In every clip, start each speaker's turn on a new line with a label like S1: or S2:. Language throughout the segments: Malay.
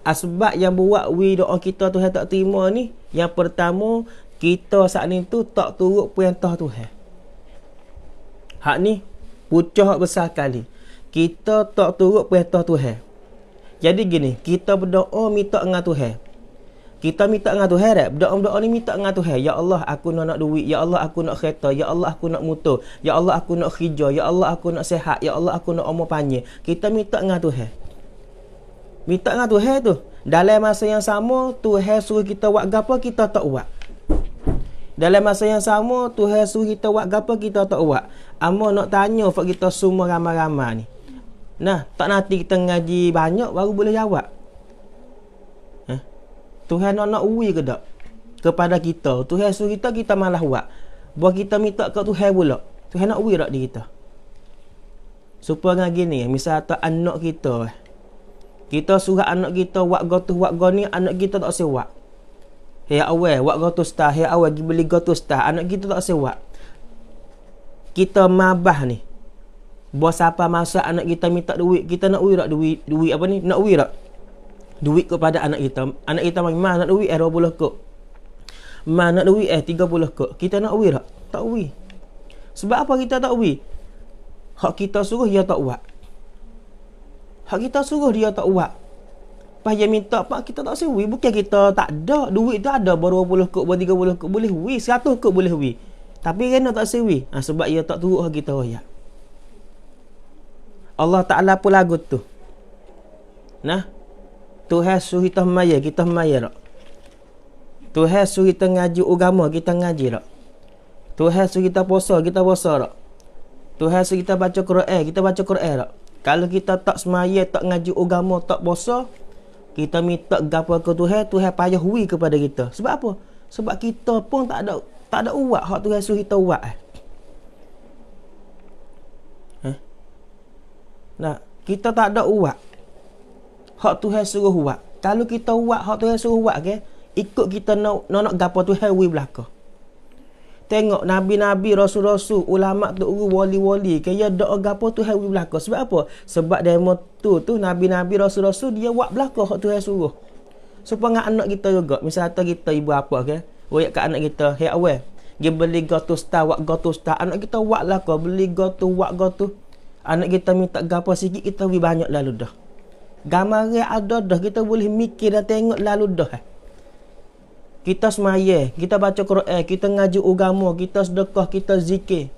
S1: Asbab yang buat doa kita Tuhan tak terima ni, yang pertama, kita saat ni tu tak turut perintah Tuhan. Hak ni pucuk besar kali. Kita tak turut perintah Tuhan. Jadi gini, kita berdoa minta dengan Tuhan. Kita minta dengan Tuhan tak? Berdoa ni minta dengan Tuhan. Ya Allah, aku nak duit. Ya Allah, aku nak kereta. Ya Allah, aku nak motor. Ya Allah, aku nak kerja. Ya Allah, aku nak sihat. Ya Allah, aku nak umur panjang. Kita minta dengan Tuhan. Minta dengan Tuhan tu. Dalam masa yang sama, Tuhan suruh kita buat gapo, kita tak buat. Dalam masa yang sama, Tuhan suruh kita buat gapo, kita tak buat. Amo nak tanya fak kita semua ramai-ramai ni. Nah, tak nanti kita ngaji banyak baru boleh jawab. Tuhan nak uwi ke tak kepada kita? Tuhan suruh kita malah buat. Buat kita minta ke Tuhan pula. Tuhan nak uwi tak di kita? Supaya gini, misal tak anak kita, kita suruh anak kita buat gotu buat goni, anak kita tak sewak. Hei awal buat gotu star, hei awal pergi beli gotu star, anak kita tak sewak. Kita mabah ni. Buat siapa masa anak kita minta duit, kita nak uwi tak duit apa ni? Nak uwi tak? Duit kepada anak kita. Anak kita mah nak duit 20 kok. Mah nak duit 30 kok. Kita nak uwi tak? Tak uwi. Sebab apa kita tak uwi? Hak kita suruh dia tak buat. Hak kita suruh dia tak buat. Pas dia minta pak kita tak sewi. Bukan kita tak ada. Duit tu ada baru 20 kok, baru 30 kok boleh wi, 100 kok boleh wi. Tapi kena tak sewi. Sebab dia tak turut hak kita royak. Allah Ta'ala pun lagu tu. Nah, Tuhan suruh kita kita maya tak? Tuhan suruh kita ngaji agama, kita ngaji tak? Tuhan suruh kita puasa tak? Tuhan suruh kita baca Quran, kita baca Quran tak? Kalau kita tak semaya, tak ngaji agama, tak puasa, kita minta gapo ke Tuhan, Tuhan payah hui kepada kita. Sebab apa? Sebab kita pun tak ada uwak hak Tuhan suruh kita uwak. Nah, kita tak ada uwak hak Tuhan suruh buat. Kalau kita buat hak Tuhan suruh buat ke, ikut kita nak gapo Tuhan wi belaka. Tengok nabi-nabi, rasul-rasul, ulama tu wali-wali, kaya doa gapo Tuhan wi belaka. Sebab apa? Sebab demo tu nabi-nabi, rasul-rasul dia buat belaka hak Tuhan suruh. Supaya anak kita juga, misal kita ibu apa ke, royak kat anak kita, hei awal, dia beli gotu star, buat gotu star, anak kita buat lah kau, beli gotu, buat gotu. Anak kita minta gapo sikit, kita wi banyak lalu dah. Gambar ada dah, kita boleh mikir dan tengok lalu dah. Kita semaya, kita baca Quran, kita ngaji agama, kita sedekah, kita zikir.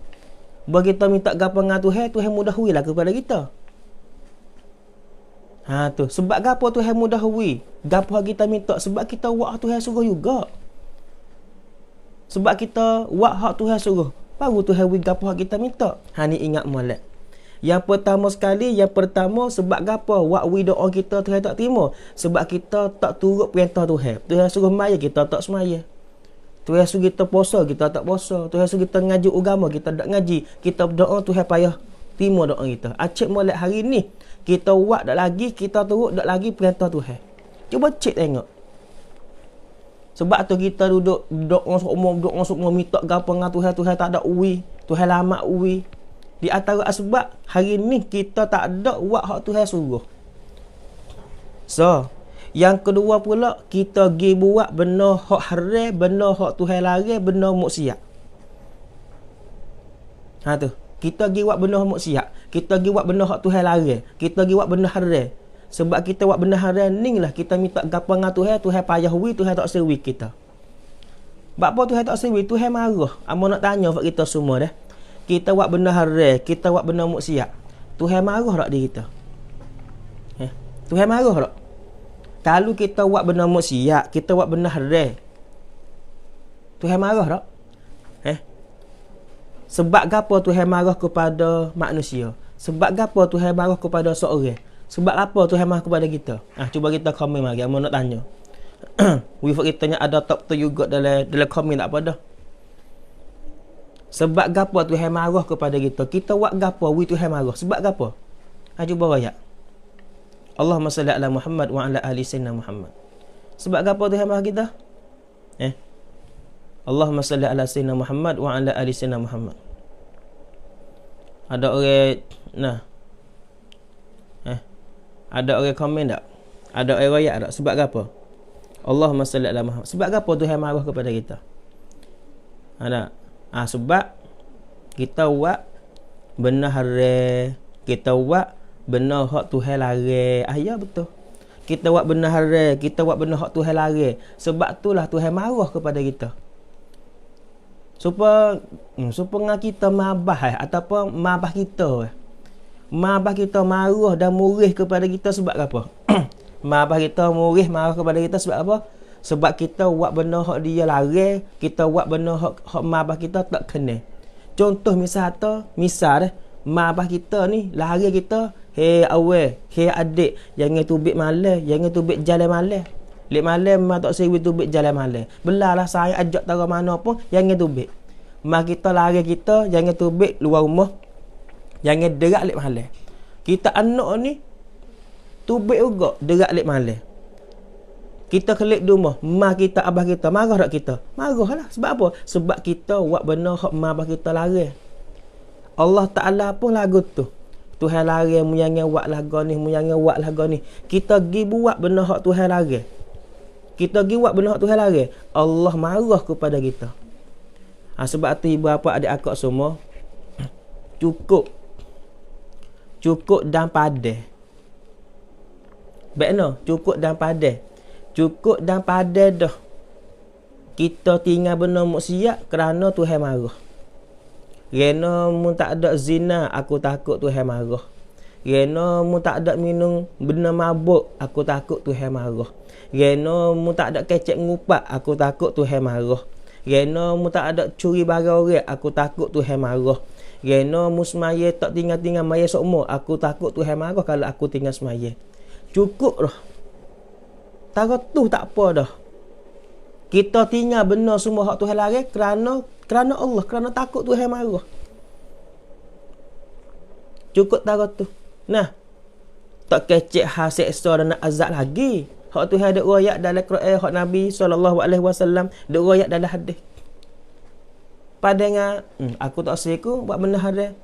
S1: Bagi kita minta gapo dengan Tuhan, Tuhan mudah hui lah kepada kita. Tu, sebab gapo Tuhan mudah hui? Gapo kita minta sebab kita buat Tuhan suruh juga. Sebab kita buat hak Tuhan suruh, baru Tuhan hui gapo kita minta. Ni ingat molek. Yang pertama sebab gapo wak wi doa kita Tuhan tak terima, sebab kita tak turut perintah Tuhan. Tuhan suruh semaya, kita tak semaya. Tuhan suruh kita puasa, kita tak puasa. Tuhan suruh kita ngaji agama, kita tak ngaji. Kita berdoa, Tuhan payah terima doa kita. Acik molek hari ni kita buat tak lagi, kita turut tak lagi perintah Tuhan. Cuba cek tengok. Sebab tu kita duduk doa semua minta gapo dengan Tuhan, Tuhan tak ada uwi, Tuhan lama uwi. Di antara sebab hari ni kita tak ada buat hak Tuhan suruh. So, yang kedua pula, kita pergi buat benda hak haram, benda hak Tuhan larang, benda maksiat. Tu, kita pergi buat benda maksiat, kita pergi buat benda hak Tuhan larang, kita pergi buat benda haram. Sebab kita buat benda haram ni lah kita minta gapo dengan Tuhan, Tuhan payah wi, Tuhan tak sewi kita. Sebab apa Tuhan tak sewi? Tuhan marah. Amo nak tanya kat kita semua dah. Kita buat benda haram, kita buat benda maksiat, Tuhan marah tak di kita? Tuhan marah tak? Kalau kita buat benda maksiat, kita buat benda haram, Tuhan marah tak? Sebab gapo Tuhan marah kepada manusia? Sebab gapo Tuhan marah kepada seorang? Sebab apa Tuhan marah kepada kita? Cuba kita komen lagi, amo nak tanya. Wifak kita ada top tu juga dalam komen tak apa dah. Sebab gapo Tuhan marah kepada kita? Kita buat gapo wi Tuhan marah? Sebab gapo? Cuba royak. Allahumma salli ala Muhammad wa ala ali sayyidina Muhammad. Sebab gapo Tuhan marah kita? Allahumma salli ala sayyidina Muhammad wa ala ali sayyidina Muhammad. Ada orang ada orang komen tak? Ada ayat tak? Sebab apa? Allahumma salli ala Muhammad. Sebab apa Tuhan marah kepada kita? Ada. Sebab kita buat benda haram, kita buat benda hak Tuhan larang. Ya betul. Kita buat benda haram, kita buat benda hak Tuhan larang. Sebab itulah Tuhan marah kepada kita. Supaya kita mabah ataupun mabah kita. Mabah kita marah dan murih kepada kita sebab apa? Mabah kita murih marah kepada kita sebab apa? Sebab kita buat benda hak dia larang, kita buat benda hak mabah kita tak kena. Contoh misal mabah kita ni larang kita, hei awal, hei adik, jangan tubik malam, jangan tubik jalan malam. Lek malam memang tak sewi tubik jalan malam. Belalah saya ajak tara mana pun jangan tubik. Mak kita larang kita jangan tubik luar rumah. Jangan derak lek malam. Kita anak ni tubik juga derak lek malam. Kita kelik di rumah, mak kita, abah kita marah tak kita? Marahlah. Sebab apa? Sebab kita buat benda hak mak abah kita larang. Allah Taala pun lagu tu. Tuhan larang mu jangan buat lagu ni, mu jangan buat lagu ni. Kita pergi buat benda hak Tuhan larang. Kita pergi buat benda hak Tuhan larang. Allah marah kepada kita. Sebab tu ibu bapa adik akak semua cukup dan padan. Baik no, cukup dan padan. Cukup dan padan dah. Kita tinggal benda maksiat kerana Tuhan marah. Rena mu tak ada zina, aku takut Tuhan marah. Rena mu tak ada minum benda mabuk, aku takut Tuhan marah. Rena mu tak ada kecek ngupat, aku takut Tuhan marah. Rena mu tak ada curi barang orang, aku takut Tuhan marah. Rena mu semaya tak tinggal-tinggal maya sokmo, aku takut Tuhan marah kalau aku tinggal semaya. Cukup dah. Tara tu tak apa dah. Kita tinggal benar semua hak Tuhan larang kerana Allah, kerana takut Tuhan marah. Cukup tara tu. Nah, tak kecek hal seksa dan azab lagi. Hak Tuhan ada riwayat dalam Quran, hak Nabi SAW ada riwayat dalam hadis. Padanya aku tak seku buat benda haram.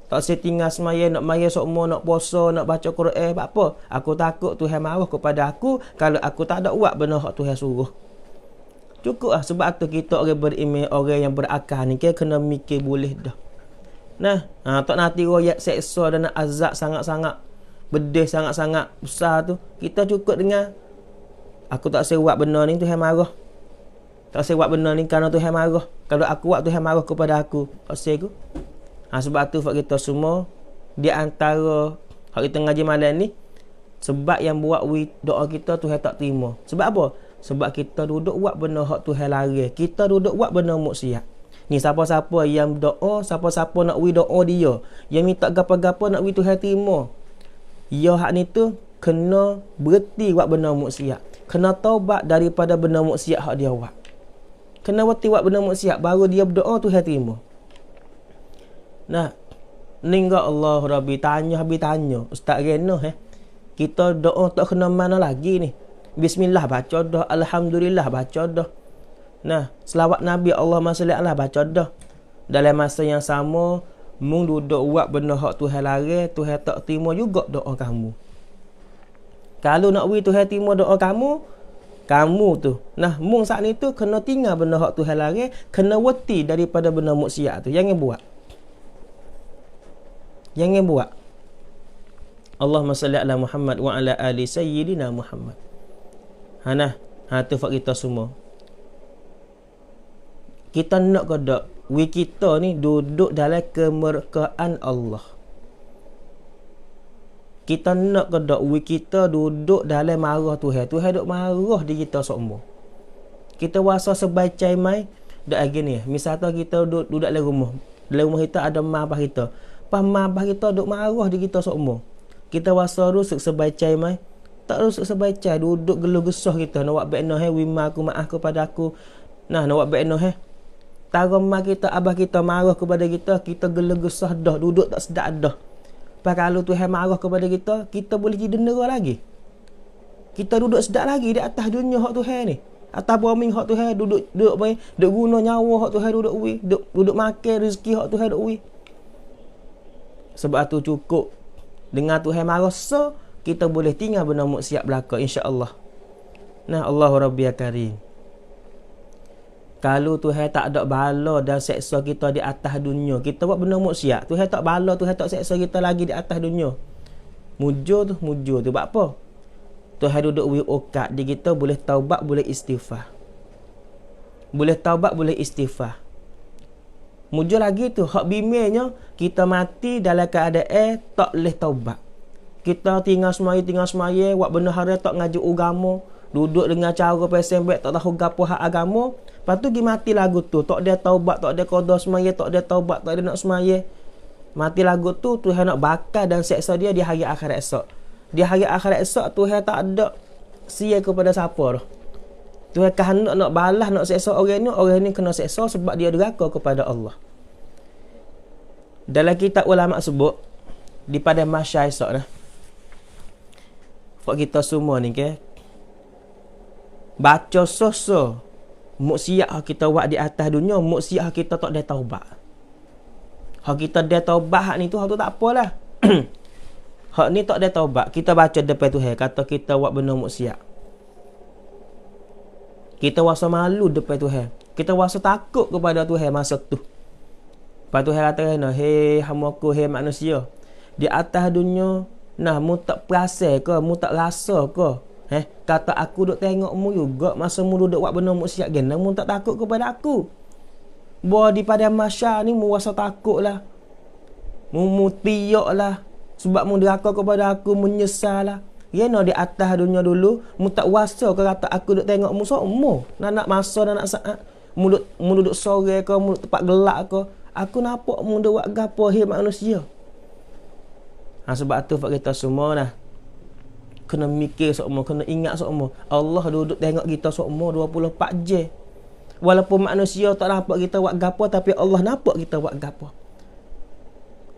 S1: Tak saya tinggal semaya, nak maya sokmo, nak puasa, nak baca Quran, apa? Aku takut Tuhan marah kepada aku kalau aku tak ada buat benda hak Tuhan suruh. Cukup lah. Sebab tu kita orang beriman, orang yang berakal ni kena mikir boleh dah. Nah, tak nanti royak seksa dan azab sangat-sangat bedih, sangat-sangat besar tu. Kita cukup dengan aku tak saya buat benda ni Tuhan marah. Tak saya buat benda ni kerana Tuhan marah. Kalau aku buat Tuhan marah kepada aku, tak saya aku. Sebab tu kita semua di antara hak kita ngaji malam ni, sebab yang buat doa kita Tuhan tak terima. Sebab apa? Sebab kita duduk buat benda hak Tuhan larang. Kita duduk buat benda maksiat. Ni siapa-siapa yang doa, siapa-siapa nak doa dia, yang minta gapa-gapa nak Tuhan terima. Ya hak ni tu kena berhenti buat benda maksiat. Kena taubat daripada benda maksiat hak dia buat. Kena berhenti buat benda maksiat baru dia berdoa Tuhan terima. Nah, ninggal Allah Rabbi tanya habis tanya. Ustaz Rena kita doa tak kena mana lagi ni? Bismillah baca dah, alhamdulillah baca dah. Nah, selawat Nabi Allahumma salli ala baca dah. Dalam masa yang sama, mung duduk buat benda hak Tuhan larang, Tuhan tak terima juga doa kamu. Kalau nak Tuhan terima doa kamu tu. Nah, mung saat ni tu kena tinggal benda hak Tuhan larang, kena wati daripada benda maksiat tu. Jangan buat. Allahumma salli ala Muhammad wa ala ali sayyidina Muhammad. Tu fak kita semua. Kita nak ke tak? Kita ni duduk dalam kemerdekaan Allah. Kita nak ke tak? Kita duduk dalam marah Tuhan. Tuhan duk marah di kita semua. Kita wasa sebaik mai dak gini. Misal tu kita duduk dalam rumah. Dalam rumah kita ada mabah kita. Pas mabah kita duk marah di kita semua. Kita wasa rusuk sebaicai mai. Tak rusuk sebaicai, duduk geluh-gesuh kita. Nak buat baik noh wima aku maaf kepada aku. Nah, nak buat baik noh tara mak kita, abah kita marah kepada kita, kita geluh-gesuh dah, duduk tak sedap dah. Pas kalau Tuhan marah kepada kita, kita boleh jadi dendera lagi. Kita duduk sedap lagi di atas dunia hak Tuhan ni. Atas bumi hak Tuhan duduk guna nyawa hak Tuhan duduk makan rezeki hak Tuhan duduk. Sebab tu cukup dengan Tuhan marah kita boleh tinggal benda maksiat belaka insya-Allah. Nah, Allahu Rabbi Karim. Kalau Tuhan tak ada bala dan seksa kita di atas dunia, kita buat benda maksiat, Tuhan tak bala, Tuhan tak seksa kita lagi di atas dunia. Mujur tu buat apa? Tuhan duduk beri okat di kita boleh taubat, boleh istighfar. Boleh taubat, boleh istighfar. Mujur lagi tu, hak bimbingnya kita mati dalam keadaan tak boleh taubat. Kita tinggal semaya, buat benda haram, tak ngaji agama, duduk dengan cara pesembek, tak tahu gapo hak agama. Lepas tu pergi mati lagu tu, tak ada taubat, tak ada qada semaya, tak ada taubat, tak ada nak semaya. Mati lagu tu, Tuhan nak bakar dan seksa dia di hari akhirat esok. Di hari akhirat esok, Tuhan tak ada sia kepada siapa dah. Tuhan kehendak nak balas, nak seksa orang ni kena seksa sebab dia deraka kepada Allah. Dalam kitab ulama sebut, di pada masyarakat esok dah. Buat kita semua ni ke, baca soso maksiat kita buat di atas dunia, maksiat kita tak ada taubat. Hak kita ada taubat hak ni tu, hak tu tak apalah. Hak ni tak ada taubat, kita baca depan Tuhan kata kita buat benda maksiat. Kita rasa malu depan Tuhan, kita rasa takut kepada Tuhan masa tu. Lepas Tuhan kata, "Hei hamba aku, hei manusia, di atas dunia nah mu tak perasan ke, mu tak rasa ke? Kata aku duk tengok mu juga masa mu duduk buat benda maksiat gen, mu tak takut kepada aku. Bahawa di pada masyarakat ni mu rasa takut lah. Mu tiak lah. Sebab mu deraka kepada aku, menyesal lah. Kena di atas dunia dulu, mu tak rasa ke kata aku duk tengok mu semua. Nak masa, nak saat. Mu duduk sore ke, mu duduk tempat gelap ke. Aku nampak mu duduk buat gapo, hei manusia. Sebab tu kita semua dah kena mikir semua, kena ingat semua. Allah duduk tengok kita semua 24 jam. Walaupun manusia tak nampak kita buat gapo, tapi Allah nampak kita buat gapo.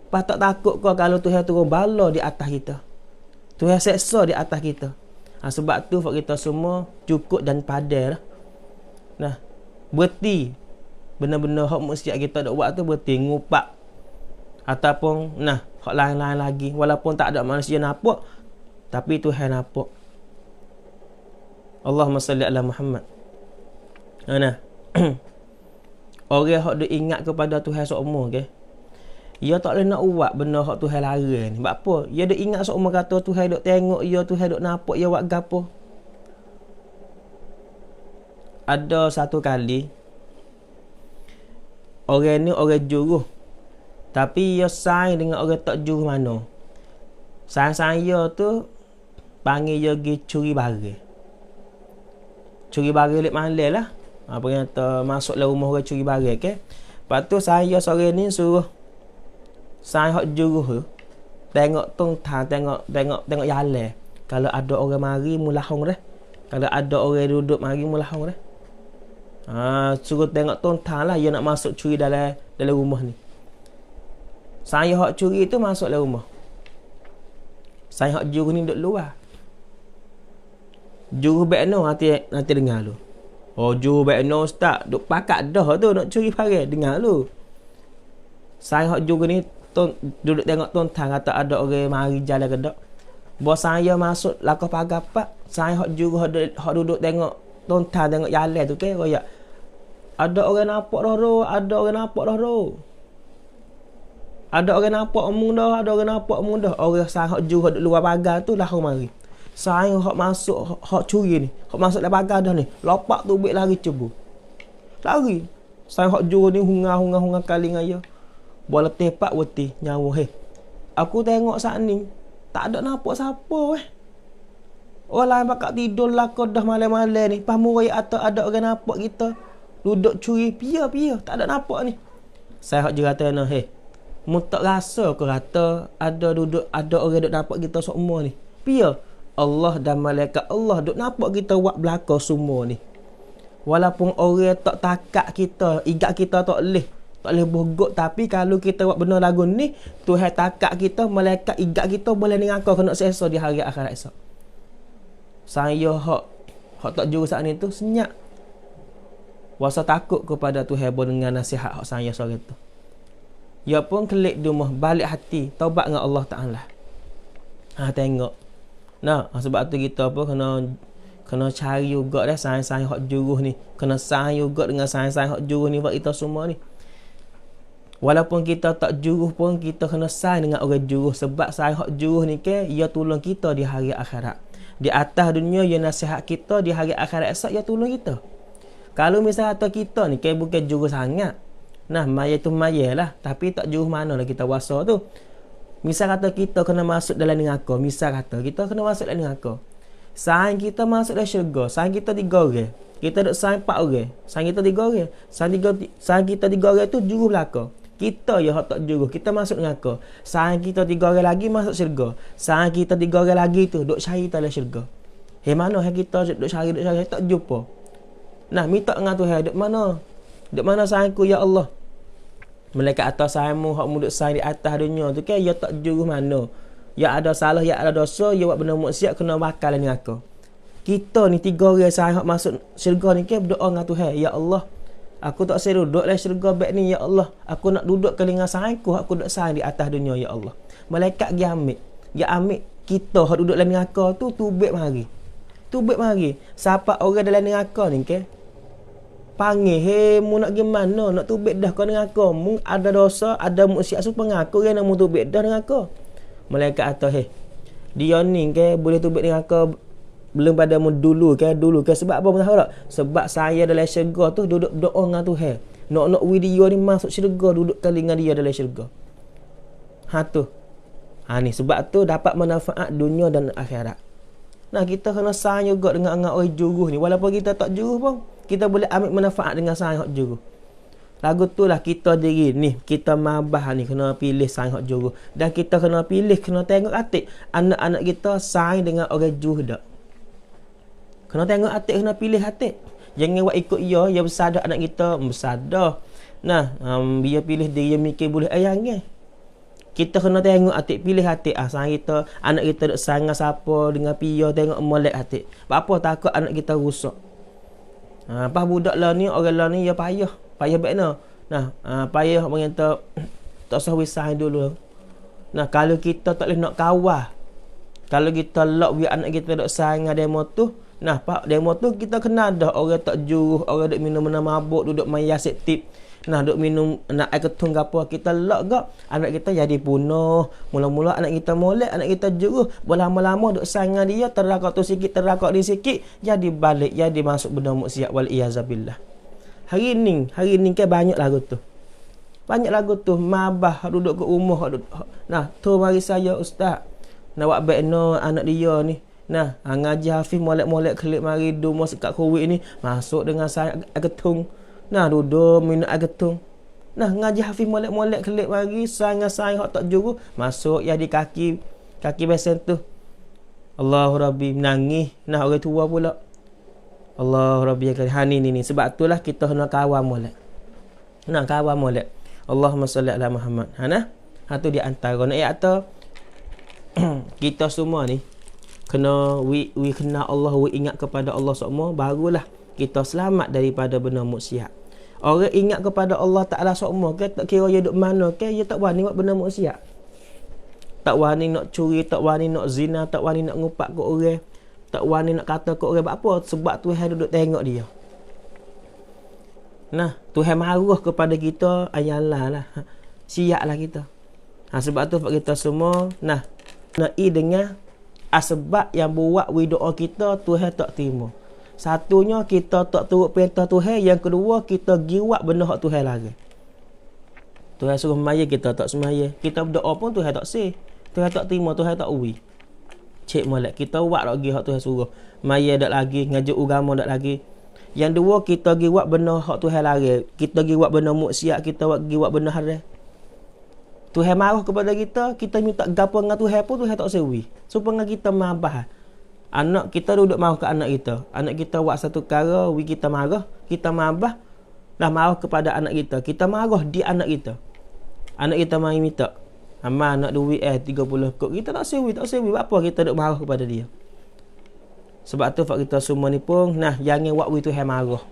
S1: Patut takut kau kalau Tuhan turun bala di atas kita. Tuhan seksa di atas kita. Sebab tu kita semua cukup dan padai lah. Nah, berhenti benda-benda hak maksiat kita dak buat tu, berhenti ngupak. Ataupun hak lain-lain lagi, walaupun tak ada manusia nampak, tapi Tuhan nampak. Allahumma salli ala Muhammad. Orang hak duk ingat kepada Tuhan semua ke, ia tak boleh nak buat benda hak Tuhan larang ni. Sebab apa? Ia duk ingat semua kata Tuhan duk tengok ia, Tuhan duk nampak ia buat gapo. Ada satu kali orang ni orang juruh, tapi ia saing dengan orang tak juruh mana. Saya tu panggil dia pergi curi barang. Curi barang lek malam lah. Apa kata masuk dalam rumah orang curi barang ke. Lepas tu saya sore ni suruh saya hak juruh tu tengok tungtang, tengok jalan. Kalau ada orang mari mulahong dah. Kalau ada orang duduk mari mulahong dah. Suruh tengok tungtang lah dia nak masuk curi dalam rumah ni. Saya hak curi tu masuk dalam rumah. Saya hak juru ni duduk luar. Juru baik no nanti dengar lu. Oh, juru baik no ustaz duk pakat dah tu nak curi barang, dengar lu. Saya hak juru ni duduk tengok tontang kata ada orang mari jalan ke dak. Bos saya masuk lakah pagar pak. Saya hak juru hak duduk tengok tontang, tengok jalan tu ke royak. Ada orang nampak dah ro, ada orang nampak dah ro. Ada orang nampak omong dah, ada orang nampak omong dah. Orang saya hak juru hak luar pagar tu lah mari. Saya hak masuk hak curi ni, hak masuk dalam pagar dah ni. Lopak tu bek lari cebu. Lari. Saya hak juru ni hunga kali ngaya. Bola tepak weti nyawa aku tengok saat ni tak ada nampak siapa orang lain bakal tidur lah kau dah malam-malam ni. Pamu raya atau ada orang nampak kita duduk curi pia tak ada nampak ni. Saya hak je kata mu tak rasa ke kata ada orang duduk nampak kita semua ni. Pia Allah dan malaikat Allah duduk nampak kita buat belaka semua ni. Walaupun orang tak takat kita, igat kita tak boleh bogok, tapi kalau kita buat benda lagu ni, Tuhan takat kita, malaikat igat kita boleh dengar kena seksa di hari akhirat esok. Saya hak tak juru saat ni tu senyap. Rasa takut kepada Tuhan dengan nasihat hak saya sore tu. Ya pun kelik di rumah, balik hati, taubat dengan Allah Taala. Tengok. Nah, sebab tu kita apa kena cari juga dah sains-sains hak juruh ni. Kena sains juga dengan sains-sains hak juruh ni buat kita semua ni. Walaupun kita tak juruh pun kita kena sains dengan orang juruh sebab sains hak juruh ni ke ia tolong kita di hari akhirat. Di atas dunia ia nasihat kita, di hari akhirat esok ia tolong kita. Kalau misal kata kita ni ke bukan juruh sangat. Nah, maya tu maya lah, tapi tak juruh mana lah kita wasa tu. Misal kata kita kena masuk dalam neraka, misal kata kita kena masuk dalam neraka. Sains kita masuk dalam syurga, sains kita 3 orang. Kita duk sains 4 orang. Sains kita 3 orang. Sains kita 3 orang tu juruh belaka. Kita je hak tak juruh, kita masuk neraka. Sains kita 3 orang lagi masuk syurga. Sains kita 3 orang lagi tu duk cari dalam syurga. Mana kita duk cari tak jumpa. Nah, minta dengan Tuhan, duk mana? Duk mana sains ku ya Allah? Malaikat atas sainmu hak muduk sain di atas dunia tu kan, ya tak juruh mana. Ya ada salah, ya ada dosa, ya buat benda maksiat kena bakal dalam neraka. Kita ni 3 orang sain hak masuk syurga ni kan berdoa dengan Tuhan, ya Allah, aku tak saya duduk dalam syurga baik ni ya Allah. Aku nak duduk ke dengan sainku, aku duduk sain di atas dunia ya Allah. Malaikat dia ambil. Dia ambil kita hak duduk dalam neraka tu tubik mari. Tubik mari. Siapa orang dalam neraka ni kan? Panggil, "Hei, mu nak gimana? Nak tubik dah kau neraka. Mu ada dosa, ada maksiat supaya ngaku kan mu tubik dah neraka." Malaikat kata, "Hei, dia ni ke boleh tubik neraka belum pada mu dulu ke sebab apa tahu tak? Sebab saya dalam syurga tu duduk doa dengan Tuhan. Nak video ni masuk syurga duduk kali dengan dia dalam syurga." Tu. Ni sebab tu dapat manfaat dunia dan akhirat. Nah, kita kena sains juga dengan orang juruh ni. Walaupun kita tak juruh pun, kita boleh ambil manfaat dengan sains hak juruh. Lagu tu lah kita diri ni, kita mabah ni kena pilih sains hak juruh. Dan kita kena pilih, kena tengok atik anak-anak kita sains dengan orang juruh tak. Kena tengok atik, kena pilih atik. Jangan buat ikut ia bersadar anak kita, bersadar. Nah, dia pilih dia mikir boleh jangan. Kita kena tengok atik, pilih atik. Sains kita, anak kita duk sangat siapa dengan pia, tengok molek atik. Apa takut anak kita rusak. Pas budak lah ni, orang lah ni, ya payah baik nak. Nah, payah orang kata tak usah wisah dulu. Nah, kalau kita tak boleh nak kawal, kalau kita lock biar anak kita duk sangat demo tu, nah, pak demo tu kita kena dah orang tak juruh, orang duk minum mabuk, duduk main yasit tip. Nah, duk minum nak air ketung ke apa, kita lock gak anak kita jadi punah. Mula-mula anak kita molek, anak kita juruh, berlama-lama duk sangat dia, terakak tu sikit, terakak ni sikit, jadi balik, jadi masuk benda maksiat wal iyazabillah. Hari ni kan banyak lagu tu. Banyak lagu tu mabah duduk ke rumah. Nah, tu mari saya ustaz. Nak buat baik no anak dia ni. Nah, ngaji hafiz molek-molek kelip mari rumah sekat kuwik ni, masuk dengan saya ketung. Nah, duduk minum air ketung. Nah, ngaji hafiz molek-molek kelip mari sayang-sayang hak tak juruh, masuk ya di kaki besen tu. Allahu Rabbi menangis. Nah, orang tua pula. Allahu Rabbi ni. Sebab itulah kita kena kawal molek. Nah, kawal molek. Allahumma salli ala Muhammad. Tu di antara nak ayat tu. Kita semua ni kena we kena Allah, we ingat kepada Allah semua, barulah kita selamat daripada benda maksiat. Orang ingat kepada Allah Ta'ala semua ke, tak kira dia duduk mana ke, dia tak wani buat benda maksiat. Tak wani nak curi, tak wani nak zina, tak wani nak ngupak ke orang, tak wani nak kata ke orang. Apa? Sebab Tuhan duduk tengok dia. Nah, Tuhan marah kepada kita, ayalah lah. Siaplah kita. Sebab tu kita semua, nah, nak dengan sebab yang buat doa kita Tuhan tak terima. Satunya kita tak turut perintah Tuhan, yang kedua kita giwat benda hak Tuhan lagi. Tuhan suruh semaya kita tak semaya. Kita berdoa pun Tuhan tak sih. Tuhan tak terima, Tuhan tak uwi. Cek molek kita buat lagi hak Tuhan suruh. Maya dak lagi, ngaji agama dak lagi. Yang dua kita giwat benda hak Tuhan lagi. Kita giwat benda maksiat, kita giwat benda haram. Tuhan marah kepada kita minta gapo dengan Tuhan pun Tuhan tak sewi. Supaya kita mabah. Anak kita duduk marah ke anak kita. Anak kita buat satu perkara, kita marah, kita mabah. Dah marah kepada anak kita. Kita marah di anak kita. Anak kita mari minta, "Amal nak duit 30 kok." Kita tak sewi. Apa kita duduk marah kepada dia? Sebab tu kita semua ni pun, nah, jangan buat Tuhan marah.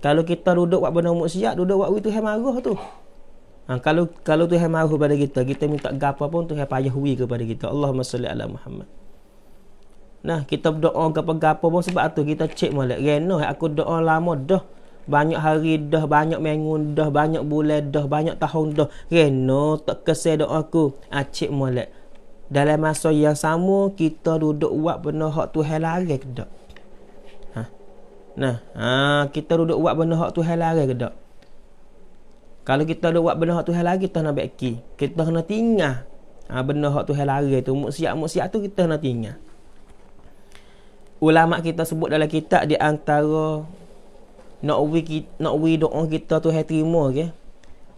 S1: Kalau kita duduk buat benda maksiat, duduk buat Tuhan marah tu. Kalau Tuhan marah kepada kita minta gapo pun Tuhan payah hui kepada kita. Allahumma salli ala Muhammad. Nah, kita berdoa gapo-gapo pun sebab tu kita cek molek. Reno aku doa lama dah. Banyak hari dah, banyak minggu dah, banyak bulan dah, banyak tahun dah. Reno tak kesel doa aku. Cek molek. Dalam masa yang sama kita duduk buat benda hak Tuhan larang ke tak? Nah, kita duduk buat benda hak Tuhan larang ke tak? Kalau kita duduk buat benda hak Tuhan larang, kita nak beki. Kita kena tinggal. Benda hak Tuhan larang tu, maksiat tu kita kena tinggal. Ulama kita sebut dalam kitab di antara nak wi doa kita Tuhan terima ke.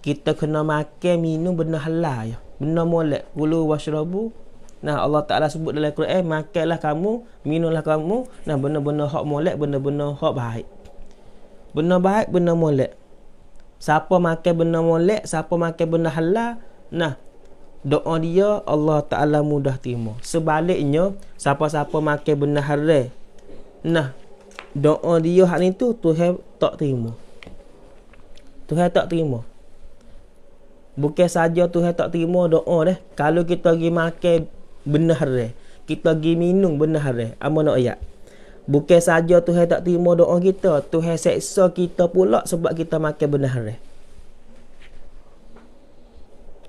S1: Kita kena makan minum benda halal ya. Benda molek, kulu washrabu. Nah, Allah Taala sebut dalam Quran, makanlah kamu, minumlah kamu. Nah, benda-benda hak molek, benda-benda hak baik. Benda baik, benda molek. Siapa makan benda molek, siapa makan benda halal, nah, doa dia Allah Ta'ala mudah terima. Sebaliknya, siapa-siapa makan benda haram, nah, doa dia hak ni tu Tuhan tak terima. Tuhan tak terima. Bukan saja Tuhan tak terima doa dah. Kalau kita pergi makan benda haram, kita pergi minum benda haram, apa nak ayat? Bukan saja Tuhan tak terima doa kita, Tuhan seksa kita pula sebab kita makan benda haram.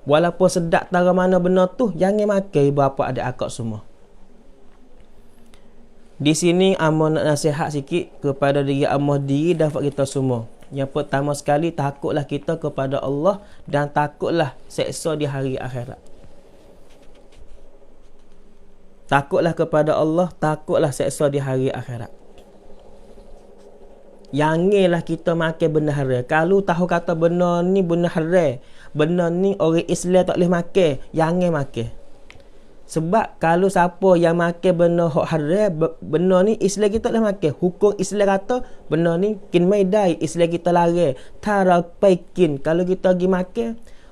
S1: Walaupun sedap tara mana benda tu, jangan makan ibu bapa adik akak semua. Di sini Amor nak nasihat sikit kepada diri Amor diri dan kita semua. Yang pertama sekali, takutlah kita kepada Allah dan takutlah seksa di hari akhirat. Takutlah kepada Allah, takutlah seksa di hari akhirat. Janganlah kita makan benda haram. Kalau tahu kata benda ni benda haram, benda ni orang Islam tak boleh makan, jangan makan. Sebab kalau siapa yang makan benda hak haram, benda ni Islam kita tak boleh makan. Hukum Islam kata benda ni kin maidai, Islam kita larang. Tarapekin. Kalau kita pergi makan,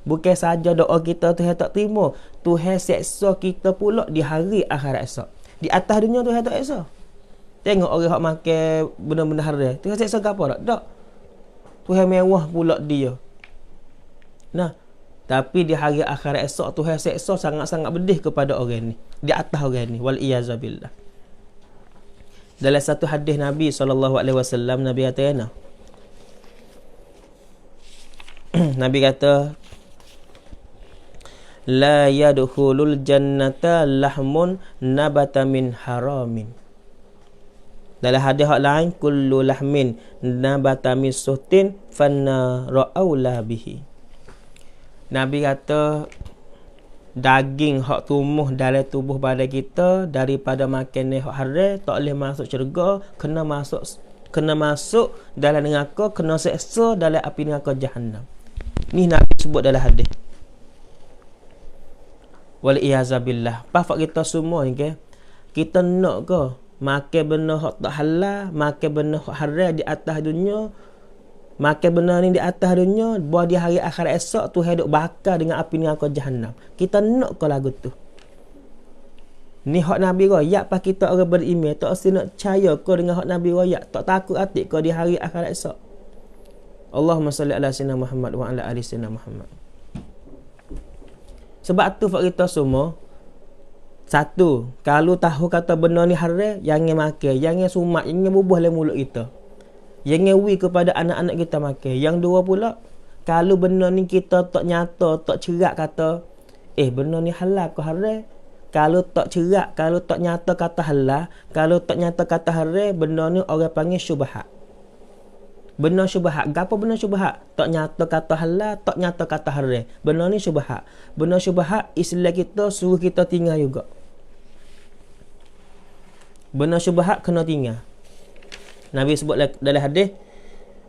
S1: bukan saja doa kita Tuhan tak terima, Tuhan seksa kita pula di hari akhirat esok. Di atas dunia Tuhan tak seksa. Tengok orang hak makan benda-benda haram, Tuhan seksa ke apa tak? Tak. Tuhan mewah pula dia. Nah, tapi di hari akhirat esok Tuhan seksa sangat-sangat pedih kepada orang ni. Di atas orang ni. Wal iyazabillah. Dalam satu hadis Nabi SAW, Nabi kata, Nabi kata, la yadkhulul jannata lahmun nabata min haramin. Dalam hadis hak lain, kullu lahmin nabata min suhtin fanna ra'aula bihi. Nabi kata daging hak tumbuh dalam tubuh badan kita daripada makan hak haram tak boleh masuk syurga, kena masuk dalam neraka, kena seksa dalam api neraka Jahannam. Ni Nabi sebut dalam hadis. Wal iyazabillah. Apa kita semua ni ke? Kita nak ke makan benda hak tak halal, makan benda hak haram di atas dunia, makan benda ni di atas dunia, buat di hari akhirat esok Tuhan duk bakar dengan api neraka Jahannam. Kita nak ke lagu tu? Ni hak Nabi royak pas kita orang beriman, tak mesti nak percaya ke dengan hak Nabi royak, tak takut hati ke di hari akhirat esok. Allahumma salli ala sayyidina Muhammad wa ala ali sayyidina Muhammad. Sebab tu fak kita semua, satu, kalau tahu kata benda ni haram, jangan makan, jangan sumak, jangan bubuh dalam mulut kita. Jangan wi kepada anak-anak kita makan. Yang dua pula, kalau benda ni kita tak nyata, tak cerak kata, benda ni halal ke haram? Kalau tak cerak, kalau tak nyata kata halal, kalau tak nyata kata haram, benda ni orang panggil syubhat. Benda syubhat. Apa benda syubhat? Tak nyata kata halal, tak nyata kata haram. Benda ni syubhat. Benda syubhat, Islam kita suruh kita tinggal juga. Benda syubhat kena tinggal. Nabi sebut dalam hadis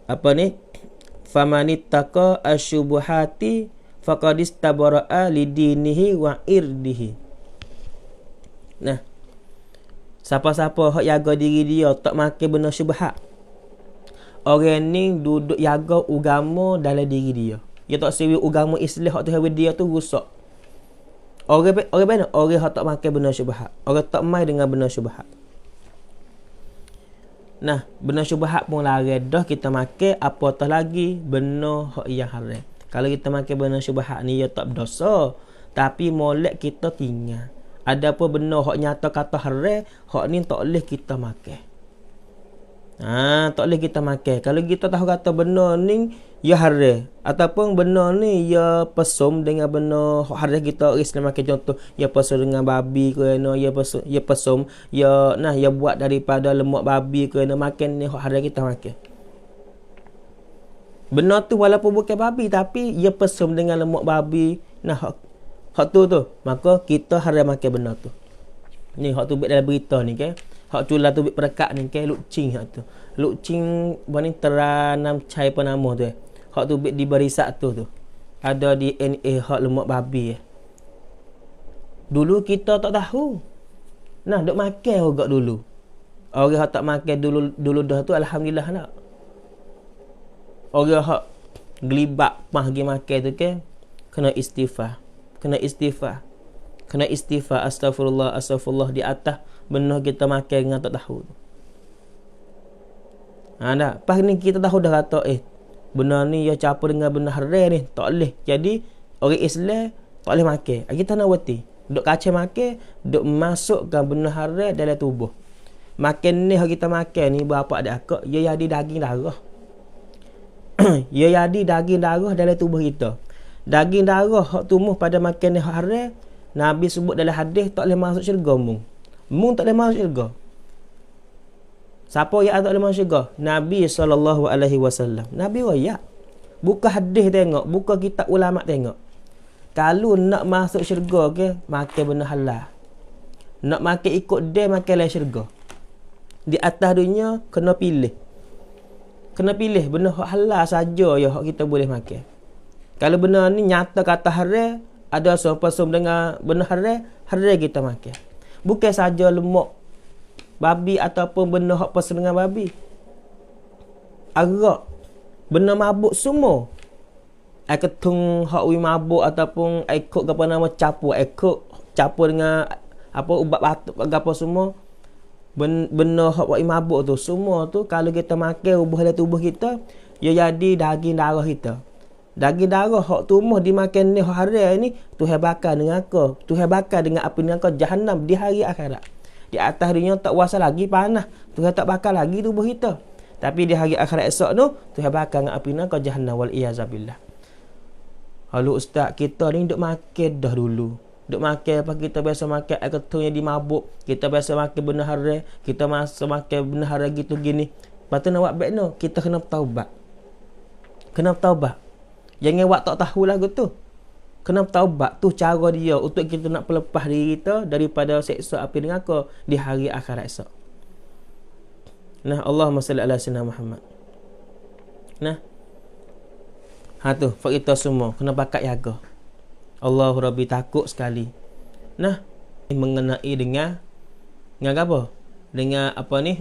S1: apa ni? Famanittaqa asyubuhati faqad istabara'a lidinihi wa irdihi. Nah, siapa-siapa hak jaga diri dia tak makan benda syubhat, orang ni duduk jaga agama dalam diri dia. Dia tak sewi agama Islam hak Tuhan dia tu rusak. Orang mana? Orang hak tak makan benda syubhat. Orang tak mai dengan benda syubhat. Nah, benda syubhat pun larang dah kita makan, apatah lagi benda hak yang haram. Kalau kita makan benda syubhat ni, ya tak berdosa, tapi molek kita tinggal. Ada apa benda hak nyata kata haram, hak ni tak boleh kita makan. Tak boleh kita makan. Kalau kita tahu kata benda ni ya haram ataupun benda ni ya pesum dengan benda hak haram kita Islam makan, contoh ya pesum dengan babi ke ya pesum ya buat daripada lemak babi ke makan ni hak haram kita makan. Benda tu walaupun bukan babi tapi ia pesum dengan lemak babi. Hak tu maka kita haram makan benda tu. Ni hak tu dalam berita ni kan. Hak cula tu perekat ni kan Luk Ching hak tu. Luk Ching bani teranam cai apa nama tu. Hak tu di barisak tu. Ada DNA hak lemak babi. Dulu kita tak tahu. Duk makan juga dulu. Orang hak tak makan dulu dah tu alhamdulillah nak. Orang hak gelibak pergi makan tu kan kena istighfar. Kena istighfar astagfirullah di atas benda kita makan dengan tak tahu. Pas ni kita tahu dah kata benda ni ya campur dengan benda haram ni tak boleh. Jadi orang Islam tak boleh makan. Kita nak wati duk kacau makan, duk masukkan benda haram dalam tubuh. Makan ni hak kita makan ni berapa ada akak, ia jadi daging darah. Ia jadi daging darah dalam tubuh kita. Daging darah hak tumbuh pada makan ni hak haram, Nabi sebut dalam hadis tak boleh masuk syurga mung tak boleh masuk syurga. Siapa yang tak boleh masuk syurga? Nabi SAW. Nabi royak. Buka hadis tengok, buka kitab ulama tengok. Kalau nak masuk syurga ke, makan benda halal. Nak makan ikut dia, makan lain syurga. Di atas dunia kena pilih benda halal saja ya hak kita boleh makan. Kalau benda ni nyata kata haram, ada sopasum dengan benda haram kita makan. Bukan saja lemak babi ataupun benda hak pasal dengan babi. Arak, benda mabuk semua. Ketung hak wi mabuk ataupun ikut apa nama campur dengan apa ubat batuk apa semua. Benda hak wi mabuk tu semua tu kalau kita makan ubah dalam tubuh kita, ia jadi daging darah kita. Daging darah hak tumbuh dimakan ni hak haram ni Tuhan bakar dengan apa? Tuhan bakar dengan api neraka jahanam di hari akhirat. Di atas dunia tak puasa lagi panas, Tuhan tak bakar lagi tubuh kita. Tapi di hari akhirat esok tu Tuhan bakar dengan api neraka jahanam wal iyazabillah. Kalau ustaz kita ni duk makan dah dulu. Duk makan apa kita biasa makan air ketung yang dimabuk, kita biasa makan benda haram, kita biasa makan benda haram gitu gini. Lepas tu nak buat baik no, kita kena taubat. Jangan buat tak tahu lagu tu. Kena taubat tu cara dia untuk kita nak pelepah diri kita daripada seksa api neraka di hari akhirat esok. Allahumma salli ala sayyidina Muhammad. Tu fak kita semua kena bakat jaga. Allahu Rabbi takut sekali. Mengenai dengan apa? Dengan apa ni?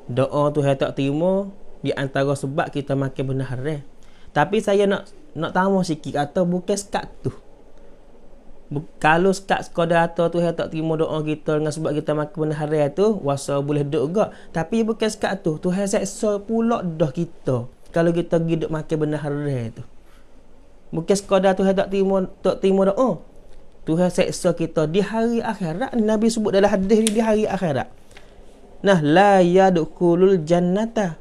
S1: Doa tu tak terima di antara sebab kita makan benda haram. Tapi saya nak tambah sikit atau bukan sekat tu. Kalau sekat sekadar atau tu tak terima doa kita dengan sebab kita makan benda haram tu, wasa boleh duduk juga. Tapi bukan sekat tu. Tuhan seksa pula dah kita kalau kita pergi duduk makan benda haram tu. Bukan sekadar Tuhan tak terima doa. Tuhan seksa kita di hari akhirat. Nabi sebut dalam hadis ni di hari akhirat. La yadkhulul jannata.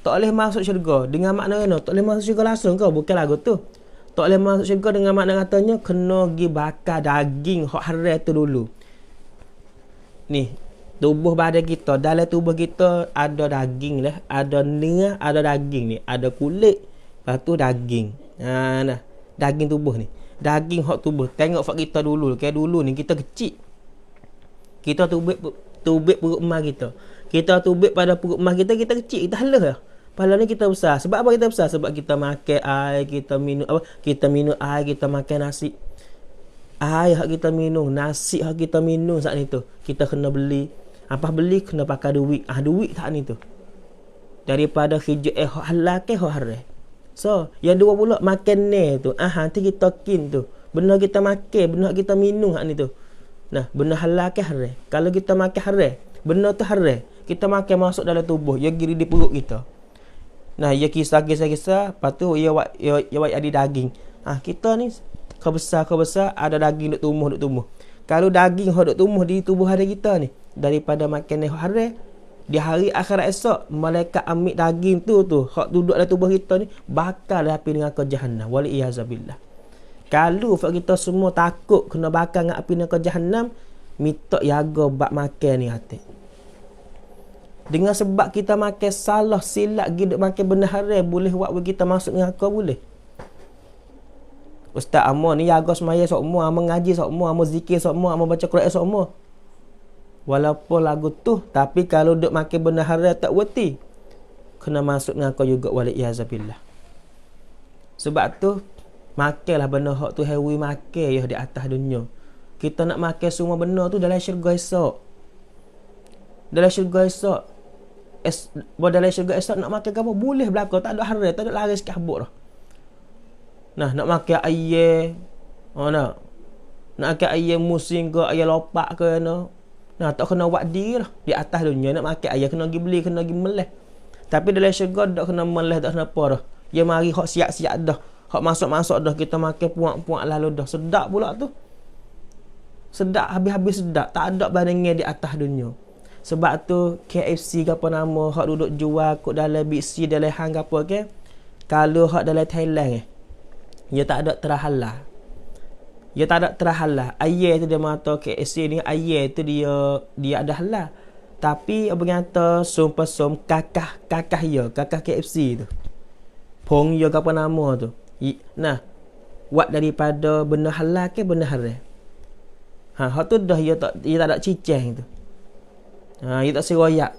S1: Tak boleh masuk syurga. Dengan makna mana? Tak boleh masuk syurga langsung ke? Bukan lagu tu. Tak boleh masuk syurga dengan makna katanya kena pergi bakar daging hak haram tu dulu. Ni, tubuh badan kita, dalam tubuh kita ada daging lah, ada nerah, ada daging ni, ada kulit, lepas tu daging. Daging tubuh ni. Daging hak tubuh. Tengok fak kita dulu, dulu ni kita kecil. Kita tubik perut emas kita. Kita tubik pada perut emas kita kecil, kita halus lah. Pahala ni kita besar. Sebab apa kita besar? Sebab kita makan air, kita minum air, kita makan nasi. Air hak kita minum, nasi hak kita minum saat ni tu. Kita kena beli. Apa beli kena pakai duit. Duit saat ni tu. Daripada hijau hak halal ke hak haram. So, yang dua pula makan ni tu. Nanti kita kin tu. Benda kita makan, benda kita minum saat ni tu. Benda halal ke haram. Kalau kita makan haram, benda tu haram, kita makan masuk dalam tubuh, ia giri di perut kita. Ia kisah. Lepas tu ia ada daging. Kita ni kau besar ada daging duk tumbuh. Kalau daging hok duk tumbuh di tubuh ada kita ni daripada makan yang haram, di hari akhirat esok malaikat ambil daging tu hok duduk dalam tubuh kita ni bakar dalam api neraka Jahannam. Wal iazabillah. Kalau kita semua takut kena bakar dengan api neraka Jahannam, minta jaga bab makan ni hati. Dengan sebab kita makan salah silap pergi duk makan benda haram, boleh buat kita masuk neraka boleh. Ustaz amo ni jaga semaya semua, amo ngaji semua, amo zikir semua, amo baca Quran semua. Walaupun lagu tu, tapi kalau duk makan benda haram tak wati, kena masuk neraka juga. Wal iazabillah. Sebab tu makanlah benda hak tu hewi makan ya di atas dunia. Kita nak makan semua benda tu dalam syurga esok. Dalam syurga esok. Dalam syurga esok nak makan apa boleh belaka, tak ada haram, tak ada lari sikit habuk dah. Nah, nak makan ayam. Nak makan ayam musim ke, ayam lopak ke no. Nah, tak kena buat diri lah. Di atas dunia nak makan ayam kena pergi beli, kena pergi meleh. Tapi dalam syurga tak kena meleh, tak kena apa dah. Dia mari hak siap-siap dah. Hak masuk-masuk dah, kita makan puak-puak lalu dah. Sedap pula tu. Sedap, habis-habis sedap. Tak ada bandingnya di atas dunia. Sebab tu KFC ke apa nama, hak duduk jual kot dalam Big C, dalam hang ke apa ke. Kalau hak dalam Thailand dia tak ada terahalal. Dia tak ada terahalal. Ayam tu dia mata KFC ni, ayam tu dia ada halal. Tapi apa kata som kakah KFC tu. Pong ya ke apa nama tu. Nah, buat daripada benda halal ke benda haram. Hak tu dah dia tak ada ciceng tu. Dia tak seroyak.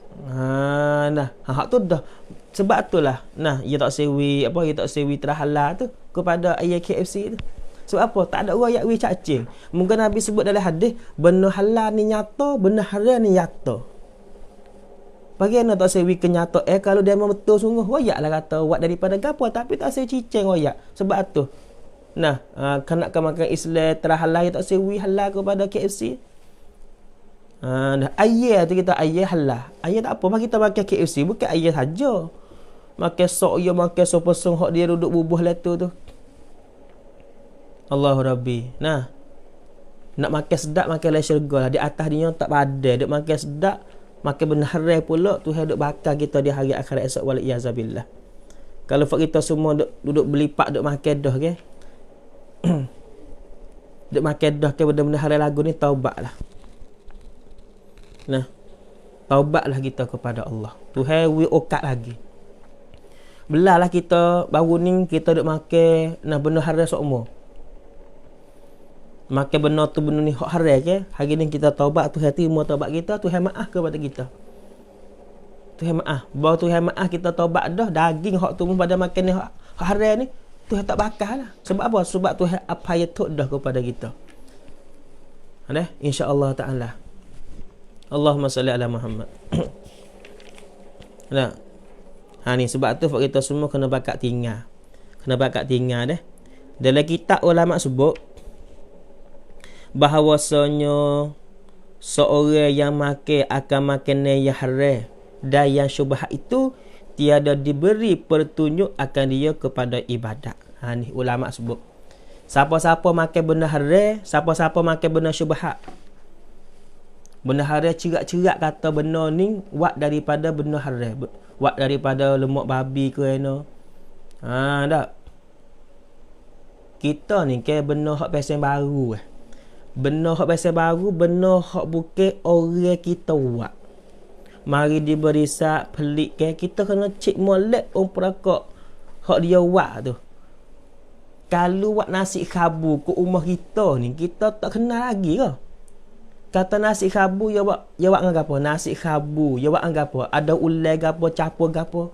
S1: Hak tu dah. Sebab itulah. Dia tak sewi terhalal tu kepada ayam KFC tu. Sebab apa? Tak ada royak wi cacing. Mungkin Nabi sebut dalam hadis, benda halal ni nyata, benda haram ni nyata. Bagaimana tak sewi kenyata? Kalau dia memang betul sungguh, royaklah kata buat daripada gapo, tapi tak sewi cicing royak. Sebab tu. Kanak makan Islam terhalal, tak sewi halal kepada KFC. Ayam tu kita ayam halal. Ayam tak apa, mari kita makan KFC, bukan ayam saja. Makan sok ya, makan sok pesong hak dia duduk bubuh letu tu. Allahu Rabbi. Nak makan sedap, makan dalam syurga lah. Di atas dunia tak padai. Duk makan sedap, makan benda haram pula, Tuhan duk bakar kita di hari akhirat esok. Wal iazabillah. Kalau kita semua duduk belipak, duk makan dah ke. Duk makan dah ke benda-benda haram lagu ni, taubatlah. Taubatlah kita kepada Allah. Tuhan wi okat lagi. Belalah kita baru ni kita duk makan benda haram semua. Makan benda tu benda ni hak haram ke. Hari ni kita taubat, Tuhan terima taubat kita, Tuhan maaf kepada kita. Tuhan maaf. Bahawa Tuhan maaf kita taubat dah, daging hak tu pada makan ni hak haram ni Tuhan tak bakar lah. Sebab apa? Sebab Tuhan apa ya tok dah kepada kita. Insya-Allah taala. Allahumma salli ala Muhammad. Ni sebab tu kita semua kena bakat tinggal. Dalam kitab ulama sebut bahawasanya seorang yang akan makan yang haram dan yang syubhat itu tiada diberi petunjuk akan dia kepada ibadat. Ni ulama sebut. Siapa-siapa makan benda haram, siapa-siapa makan benda syubhat. Benda haram cerak-cerak kata benda ni buat daripada benda haram. Buat daripada lemak babi ke no. Tak. Kita ni ke benda hak pesen baru. Benda hak pesen baru, benda hak bukan orang kita buat. Mari diberi sak pelik ke, kita kena cek molek perakak hak dia buat tu. Kalau buat nasi khabu ke rumah kita ni, kita tak kenal lagi ke? Kata nasi khabu, ya buat dengan apa? Nasi khabu, ya buat dengan apa? Ada ulai ke apa, capur ke apa?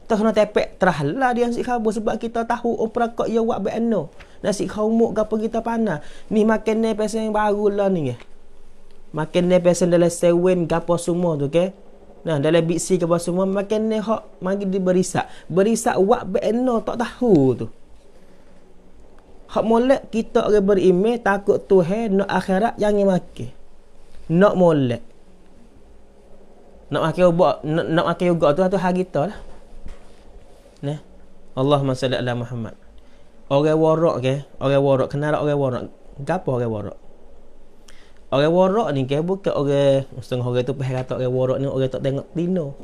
S1: Tak kena tepek terhalah dia nasi khabu sebab kita tahu perakak ya buat beano. Nasi khaumuk ke apa kita panah. Ni makan ni pesen yang baru lah ni ke. Makan ni pesen dalam sewen ke apa semua tu ke. Dalam Big C ke apa semua, makan ni hak mari diberisak. Berisak buat beano tak tahu tu. Hak molek kita orang beriman takut Tuhan nak akhirat jangan makan. Nak molek. Nak makan ubak, nak makan juga tu hari kita lah. Allahumma salli ala Muhammad. Orang warak ke? Orang warak. Kenal orang warak? Gapo orang warak? Orang warak ni ke bukan orang setengah orang tu pasal kata orang warak ni orang tak tengok tino.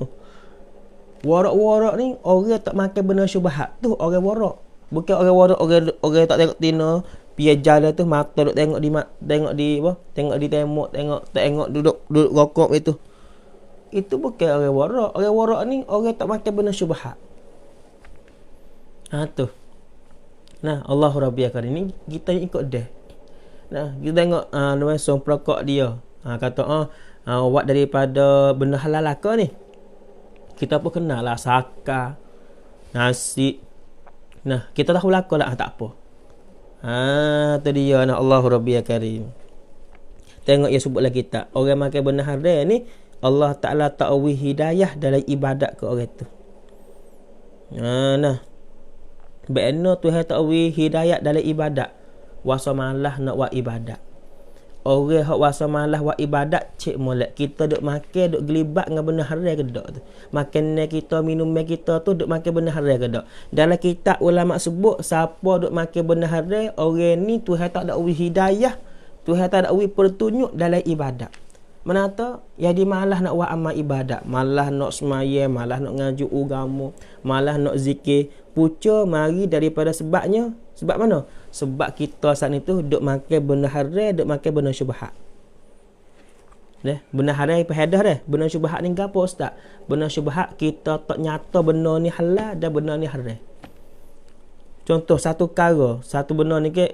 S1: Warak-warak ni orang tak makan benda syubhat tu orang warak. Bukan orang warak orang tak tengok tino, pian jalan tu mata duk tengok di tengok di apa? Tengok di tengok duduk rokok itu. Itu bukan orang warak. Orang warak ni orang tak makan benda syubhat. Tu. Nah, Allah Rabbi akar ini kita ikut dia. Nah, kita tengok nuansa perokok dia. Kata awak daripada benda halal ke ni? Kita pun kenal lah saka, nasi. Nah, kita tahu lah tak apa. Tu dia nah Allah Rabbi Karim. Tengok ia sebutlah kita. Orang makan benda haram ni Allah Ta'ala ta'awi hidayah dalam ibadat ke orang tu. Nah. Benar Tuhan ta'awi hidayah dalam ibadat. Wasa malah nak buat ibadat. Orang hak wasa malah buat ibadat cik molek kita duk makan duk gelibat dengan benda haram ke dak tu. Makanan kita, minuman kita tu duk makan benda haram ke dak. Dalam kitab ulama sebut siapa duk makan benda haram, orang ni Tuhan tak ada hidayah, Tuhan tak ada petunjuk dalam ibadat. Mana tu jadi malah nak buat amal ibadat, malah nak semaya, malah nak ngaji agama, malah nak zikir. Puca mari daripada sebabnya. Sebab mana? Sebab kita saat ni tu duk makan benda haram, duk makan benda syubhat. Benda haram pahadah dah. Benda syubhat ni gapo ustaz? Benda syubhat kita tak nyata benda ni halal dan benda ni haram. Contoh satu perkara, satu benda ni ke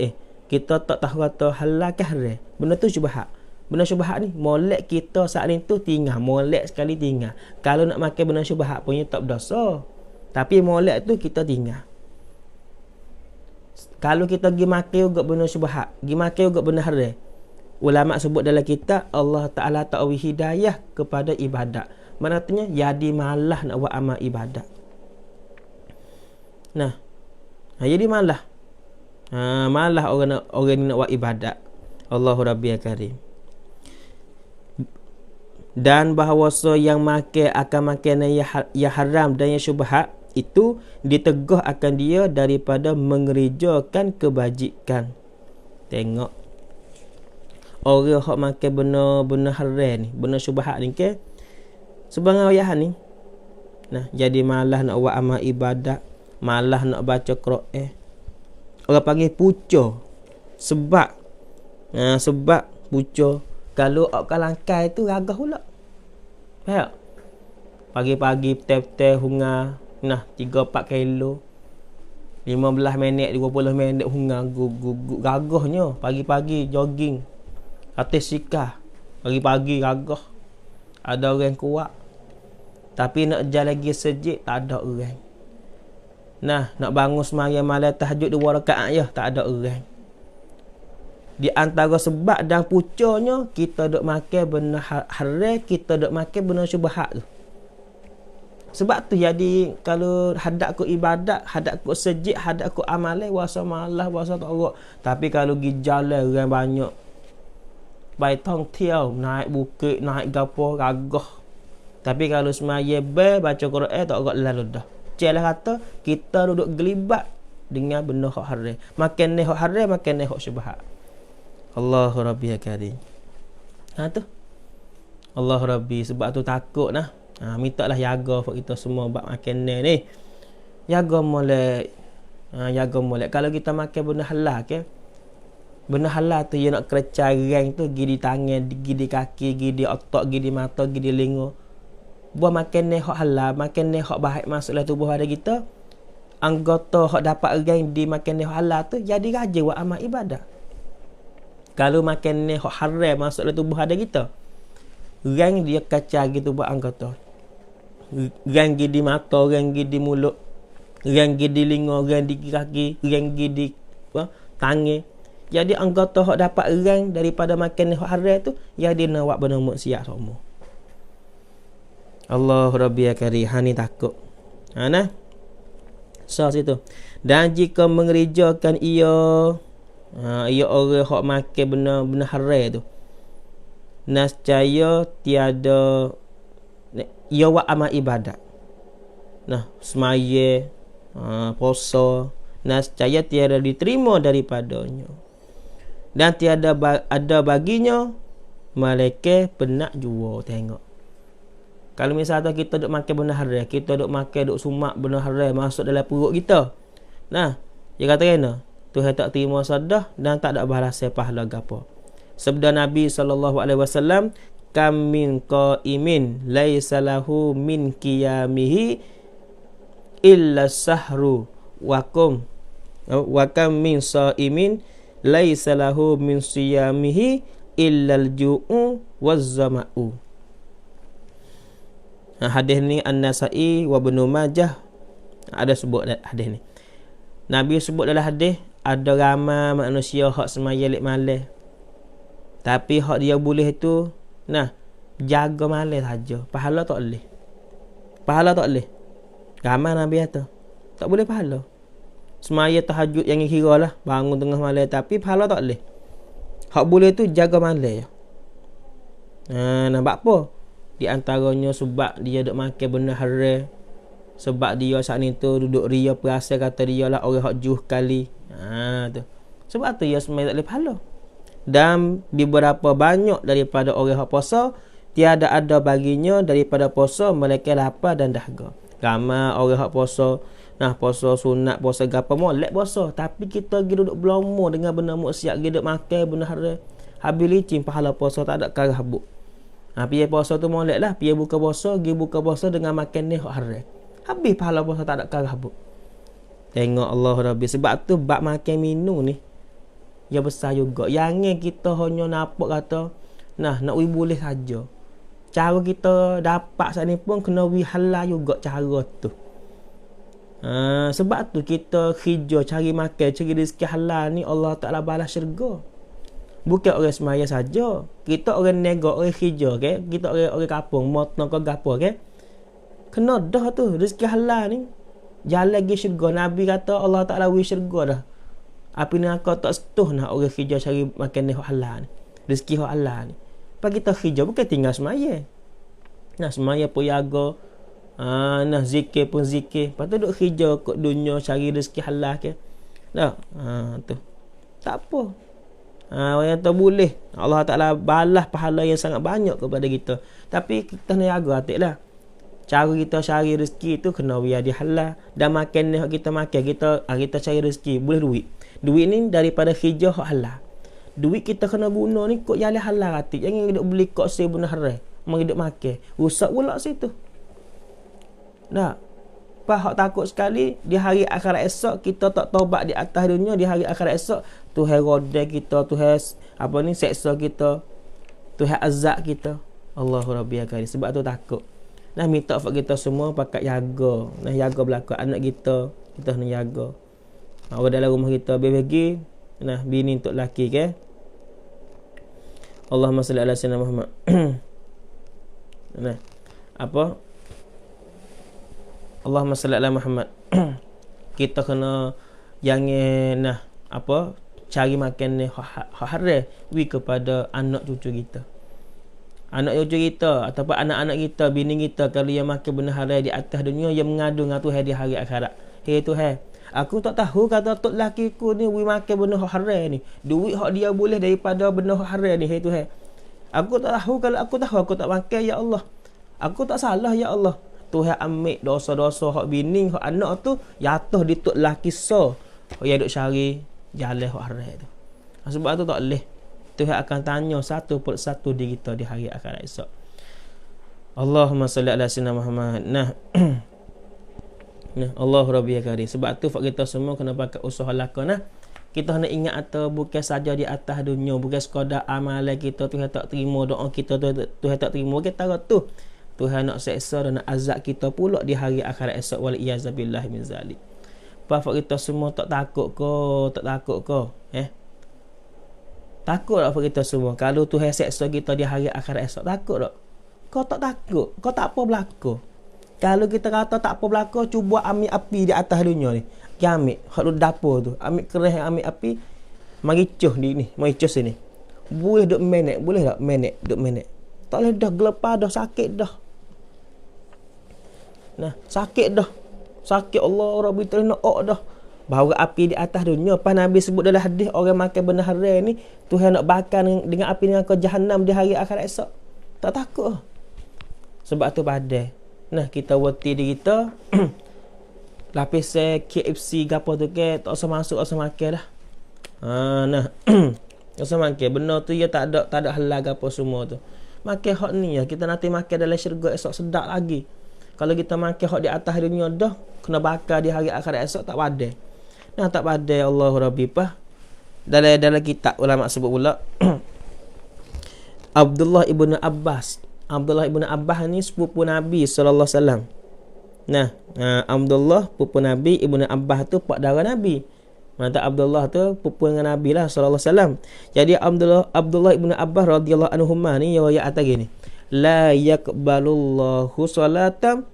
S1: kita tak tahu kata halal ke haram. Benda tu syubhat. Benda syubhat ni molek kita saat ni tu tinggal, molek sekali tinggal. Kalau nak makan benda syubhat punya tak berdosa. Tapi molek tu kita tinggal. Kalau kita pergi makan juga benda syubhat, pergi makan juga benda haram. Ulama sebut dalam kitab Allah Ta'ala ta'awi hidayah kepada ibadat. Maksudnya jadi malah nak buat amal ibadat. Nah, jadi malah. Malah orang ni nak buat ibadat. Allahu Rabbi Karim. Dan bahawa yang makan akan makanan yang haram dan yang syubhat itu diteguh akan dia daripada mengerjakan kebajikan. Tengok orang hak makan benda haram ni, benda syubhat ni ke sebenarnya ayahan ni. Nah, jadi malah nak buat amal ibadat, malah nak baca Quran. Orang panggil puca. Sebab puca kalau kalangkai tu ragah pula. Faham? Pagi-pagi teh hunga. Nah, 3-4 kilo. 15 minit, 20 minit hunga gagahnya. Pagi-pagi jogging. Atas sikah. Pagi-pagi gagah. Ada orang kuat. Tapi nak jalan lagi sejik tak ada orang. Nah, nak bangun sembahyang malam tahajud 2 rakaat ya, tak ada orang. Di antara sebab dan pucanya kita duk makan benda haram, kita duk makan benda syubhat tu. Sebab tu jadi kalau hadap ke ibadat, hadap ke sejid, hadap ke amalan, wasa malah, wasa tak orang. Tapi kalau pergi jalan orang banyak, baik tong tiau, naik bukit, naik gapo, gagah. Tapi kalau semaya baca Quran tak orang lalu dah. Celah kata kita duduk gelibat dengan benda hak haram. Makan ni hak haram, makan ni hak syubhat. Allahu Rabbi Karim. Tu. Allah Rabbi sebab tu takut nah. Minta lah jaga buat kita semua buat makanan ni. Jaga molek. Jaga molek. Kalau kita makan benda halal ke, benda halal tu dia nak kerecah rang tu pergi di tangan, pergi di kaki, pergi di otak, pergi di mata, pergi di telinga. Buat makan ni hak halal, makan ni hak baik masuk dalam tubuh ada kita. Anggota hak dapat rang di makan ni hak halal tu jadi raja buat amal ibadat. Kalau makan ni hak haram masuk dalam tubuh ada kita, rang dia kacau gitu buat anggota. Rang di mata, rang di mulut, rang di telinga, rang di kaki, rang di tangan. Jadi anggota hak dapat rang daripada makan ni hak haram tu, jadi nak buat benda maksiat semua. Allah Rabbi Karim, hani takut. Nah. So situ. Dan jika mengerjakan ia orang hak makan benda haram tu, nescaya tiada ia buat amal ibadat. Nah, semaya, puasa, nescaya tiada diterima daripadanya, dan tiada ada baginya malaikat penak jua. Tengok, kalau misalnya kita duk makan benda haram, kita duk makan, duk sumak benda haram masuk dalam perut kita, nah, dia kata kena Tuhan tak terima sedekah dan tak ada balasan pahala gapo. Sabda Nabi SAW, kam min qaimin laisa lahu min qiyamihi illa sahru wa kam min saimin laisa lahu min siyamihi illa al-ju'u waz-zama'u. Hadis ni An-Nasa'i wa Ibnu Majah ada sebut hadis ni. Nabi sebut dalam hadis, ada ramai manusia hak semaya lek malam, tapi hak dia boleh tu jaga malam saja, pahala tak boleh. Ramai Nabi kata tak boleh pahala. Semaya tahajud yang kira lah, bangun tengah malam, tapi pahala tak boleh. Hak boleh tu jaga malam je. Nampak apa? Di antaranya sebab dia duk makan benda haram, sebab dia saat ni tu duduk ria perasa kata dia lah orang hak juh kali. Tu. Sebab tu dia semaya tak boleh pahala. Dan beberapa banyak daripada orang hak puasa, tiada ada baginya daripada puasa mereka lapar dan dahaga. Ramai orang hak puasa, puasa sunat, puasa gapo molek puasa, tapi kita pergi duduk belomo dengan benda maksiat, pergi duduk makan benda haram. Habis licin pahala puasa tak ada karah habuk. Pergi puasa tu molek lah, pergi buka puasa dengan makan ni hak haram. Habis pahala puasa tak ada karah habuk. Tengok Allah Rabbi. Sebab tu bab makan minum ni ya besar juga. Jangan kita hanya nampak kata nak boleh saja. Cara kita dapat saat ni pun kena halal juga cara tu. Sebab tu kita hijau cari makan, cari rezeki halal ni, Allah Ta'ala balas syurga. Bukan orang semaya saja. Kita orang negak, orang hijau, okay? Kita orang kampung, motong ke gapo, okay? Kena dah tu rezeki halal ni. Jalan lagi syurga. Nabi kata Allah Ta'ala wis syurga dah. Apa ni kau tak setuh nak orang hijau cari makan ni halal ni, rezeki halal ni. Pagi kita hijau bukan tinggal semaya. Semaya pun jaga. Zikir pun zikir. Lepas tu duk hijau kat dunia cari rezeki halal ke. Tu. Tak apa. Orang kata boleh. Allah Ta'ala balas pahala yang sangat banyak kepada kita. Tapi kita nak jaga hati lah. Cara kita cari rezeki tu kena biar dia halal. Dan makan ni kita makan, kita cari rezeki, boleh duit. Duit ni daripada hijau hak halal. Duit kita kena guna ni kok jalan halal hati. Jangan duk beli kok saya benda haram, mari duk makan. Rusak pula situ. Hak takut sekali di hari akhirat esok kita tak taubat di atas dunia, di hari akhirat esok Tuhan roda kita, Tuhan seksa kita, Tuhan azab kita. Allahu Rabbi akari. Sebab tu takut. Minta fak kita semua pakat jaga. Jaga belakang anak kita nak jaga. Orang dalam rumah kita bagi bini untuk lelaki ke. Allahumma salli ala sayyidina Muhammad. Allahumma salli ala Muhammad. Kita kena jangan cari makan ni haram kepada anak cucu kita. Anak cucu kita ataupun anak-anak kita, bini kita, kalau yang makan benda haram di atas dunia, yang mengadu dengan Tuhan di hari akhirat. Hei Tuhan, aku tak tahu kata tok laki ku ni makan benda haram ni. Duit hak dia boleh daripada benda haram ni. Hei Tuhan, aku tak tahu, kalau aku tahu aku tak makan ya Allah. Aku tak salah ya Allah. Tuhan ambil dosa-dosa hak bini, hak anak tu jatuh di tok laki yang duk cari jalan hak haram tu. Sebab tu tak boleh. Tuhan akan tanya satu persatu diri kita di hari akhirat esok. Allahumma salli ala sayyidina Muhammad. Allah Rabbi akari. Sebab tu fak kita semua kena pakai usaha lakon. Kita nak ingat atau bukan saja di atas dunia, bukan sekadar amalan kita Tuhan tak terima, doa kita Tuhan tak terima. Kita tu Tuhan nak seksa dan nak azab kita pula di hari akhirat esok. Wal iyazabillah min zalik. Fak kita semua tak takut ko? Takut tak kita semua kalau Tuhan seksa kita di hari akhirat esok? Takut tak? Kau tak takut? Kau tak apa berlaku? Kalau kita kata tak apa berlaku, cuba ambil api di atas dunia ni. Kita ambil hak dapur tu, ambil kerah, ambil api, mari cuh di ni, mari cuh sini. Boleh duk menek, boleh tak duk menek? Tak boleh dah, gelepar dah, sakit dah. Sakit dah. Sakit Allah Rabbi Ta'ala nak dah. Bahawa api di atas dunia. Pas Nabi sebut dalam hadis orang makan benda haram ni, Tuhan nak bakar dengan api neraka Jahannam di hari akhirat esok. Tak takut. Sebab tu padai. Nah, kita wati diri kita lapis KFC gapo tu ke, tak usah masuk, tak usah makan dah. Nah. Tak usah makan. Benda tu ya tak ada halal gapo semua tu. Makan hak ni ya, kita nanti makan dalam syurga esok sedap lagi. Kalau kita makan hak di atas dunia dah, kena bakar di hari akhirat esok tak padai. Nah, tak padai Allahu Rabbi pah. Dalam kitab ulama sebut pula Abdullah ibn Abbas. Abdullah ibn Abbas ni sepupu Nabi sallallahu alaihi wasallam. Nah, Abdullah sepupu Nabi, ibn Abbas tu pak darah Nabi. Mata Abdullah tu sepupu dengan Nabi lah sallallahu alaihi wasallam. Jadi Abdullah ibn Abbas radhiyallahu anhuma ni riwayat atas gini. La yaqbalullahu salatan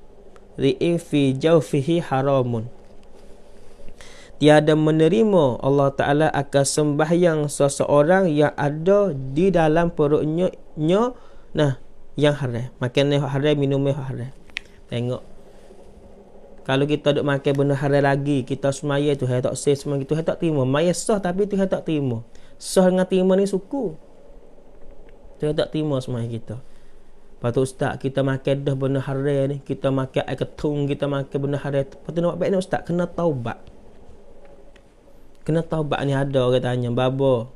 S1: ri'i fi jawfihi haramun. Tiada menerima Allah Ta'ala akan sembahyang seseorang yang ada di dalam perutnya nah, yang haram. Makan haram, minum haram. Tengok. Kalau kita duk makan benda haram lagi, kita semaya tu tak sah semua gitu, tak terima. Maya sah tapi tu tak terima. Sah dengan terima ni suku. Tu tak terima semaya kita. Lepas tu ustaz, kita makan dah benda haram ni, kita makan air ketung, kita makan benda haram. Lepas tu nak buat baik ni ustaz, kena taubat. Kena taubat ni ada orang tanya, babo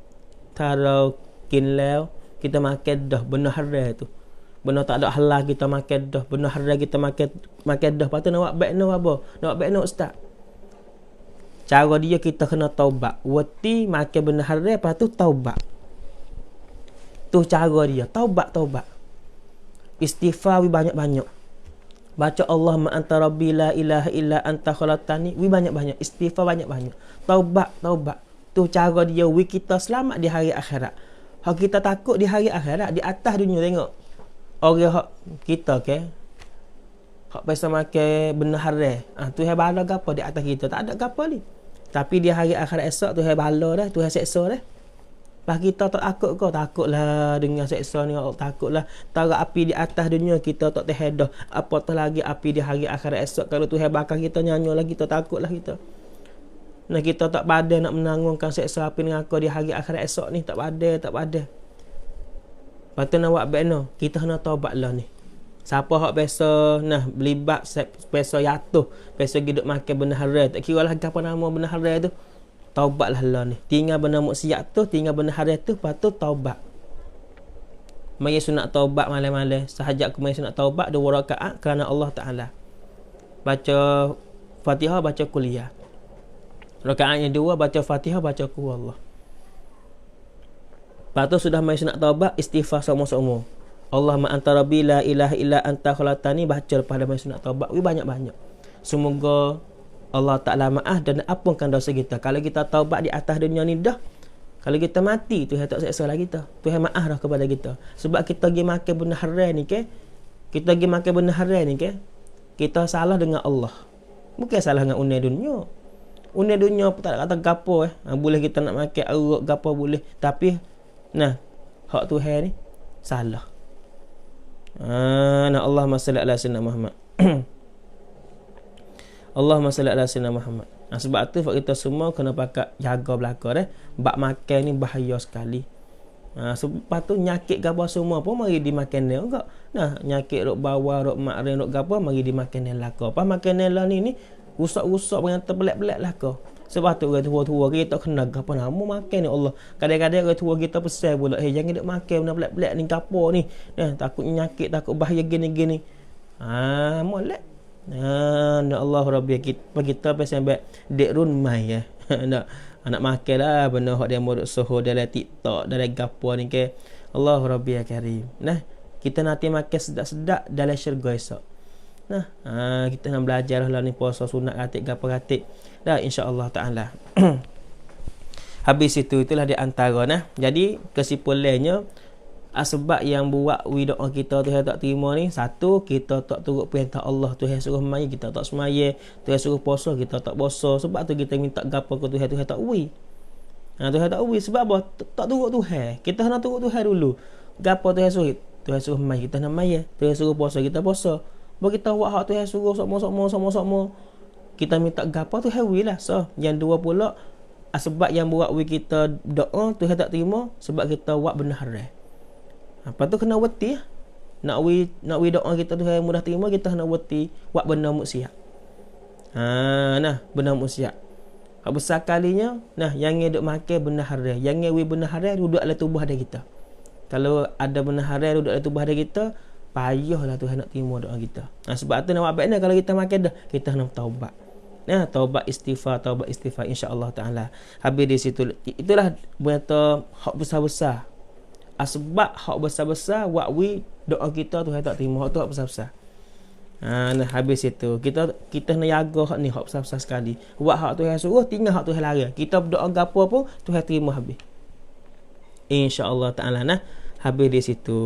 S1: tarau kinlau kita makan dah benda haram tu. Benda tak ada halal kita makan dah, benda haram kita makan dah. Lepas tu nak buat baik ni babo. Nak buat baik ni ustaz. Cara dia kita kena taubat. Wati makan benda haram lepas tu taubat. Tu cara dia, taubat. Istighfar banyak-banyak. Baca Allahumma anta rabbi la ilaha illa anta khalaqtani, banyak-banyak. Istighfar banyak-banyak. Taubat. Tu cara dia kita selamat di hari akhirat. Hak kita takut di hari akhirat, di atas dunia tengok. Orang hak kita ke hak pasal makan benda haram. Tu hai bala gapo di atas kita, tak ada gapo ni. Tapi di hari akhirat esok tu hai bala dah, tu hai seksa dah. Pas kita tak takut kau, takutlah dengan seksa ni, takutlah tara api di atas dunia kita tak terhedah, apatah lagi api di hari akhirat esok. Kalau Tuhan bakar kita nyanyi lagi, kita takutlah kita. Nah, kita tak pada nak menanggungkan seksa api neraka di hari akhirat esok ni, tak pada. Patut nak buat baik no, kita kena taubatlah ni. Siapa hak biasa berlibat biasa jatuh, biasa hidup makan benda haram, tak kira lah apa nama benda haram tu. Taubatlah lah ni. Tinggal benda maksiat tu, tinggal benda haram tu, patut taubat. Mari sunat taubat malam-malam. Sahajat aku mari sunat taubat 2 rakaat kerana Allah Taala. Baca Fatihah, baca kuliah. Rakaat yang 2 baca Fatihah, baca qul Allah. Lepas tu sudah mari sunat taubat, istighfar sama-sama. Allahumma anta rabbi la ilaha illa anta khalaqtani, baca lepas dah mari sunat taubat. Banyak-banyak. Semoga Allah Ta'ala maaf dan ampunkan dosa kita. Kalau kita taubat di atas dunia ni dah, kalau kita mati, Tuhan tak seksa lagi kita. Tuhan maaf dah kepada kita. Sebab kita pergi makan benda haram ni ke, kita salah dengan Allah. Bukan salah dengan unia dunia. Unia dunia pun tak kata gapo boleh kita nak makan arak gapo boleh. Tapi hak Tuhan ni salah. Allahumma salli ala sayyidina Muhammad. Allahumma salli ala sayyidina Muhammad. Sebab tu kita semua kena pakai jaga belakang bab makan ni bahaya sekali. Sebab tu nyakit gapo semua pun mari dimakan ni enggak. Nyakit rok bawah, rok makrin, rok gapo mari dimakan ni laka. Pas makan ni rusak-rusak dengan terbelat-belat laka. Sebab tu orang tua-tua kita kena gapo nama makan ni Allah. Kadang-kadang orang tua kita pesan pula, jangan duk makan benda belat-belat ni gapo ni. Takut nyakit, takut bahaya gini-gini. Molek. Allah Rabbi kita pasal buat dek runmai nak makan lah benda hak dia modok soho dalam TikTok dalam gapo ni ke. Allah Rabbi Karim. Kita nanti makan sedap-sedap dalam syurga esok. Kita nak belajar lah ni puasa sunat katik gapo katik dah insya-Allah taala. Habis itulah di antara Jadi kesimpulannya, sebab yang buat doa kita Tuhan tak terima ni, satu, kita tak turut perintah Allah. Tuhan suruh semaya, kita tak semaya. Tuhan suruh puasa, kita tak puasa. Sebab tu kita minta gapo ke Tuhan tak ui. Tuhan tak ui sebab apa? Tak turut Tuhan. Kita nak turut Tuhan dulu. Gapo Tuhan suruh semaya, kita nak maya. Tuhan suruh puasa, kita puasa. Baru kita buat hak Tuhan suruh sama-sama. kita minta gapo tu hawi lah. So yang dua pula sebab yang buat we kita doa Tuhan tak terima sebab kita buat benda haram. Apa tu kena wati lah. Nak we doa kita Tuhan mudah terima, kita kena wati buat benda maksiat. Nah, benda maksiat. Hak besar kalinya, nah yang duk makan benda haram, yang we benda haram duduk dalam tubuh ada kita. Kalau ada benda haram duduk dalam tubuh ada kita, payahlah Tuhan nak terima doa kita. Sebab tu nak buat baiknya kalau kita makan dah, kita kena taubat. Nah, taubat istighfar insya-Allah taala. Habis di situ itulah berita hak besar-besar. Sebab hak besar-besar buat we doa kita Tuhan tak terima, hak tu hak besar-besar. Nah, habis itu kita nak jaga hak ni, hak besar-besar sekali. Buat hak Tuhan suruh, tinggal hak Tuhan larang. Kita berdoa gapo pun Tuhan terima habis. Insya-Allah taala. Nah, habis di situ.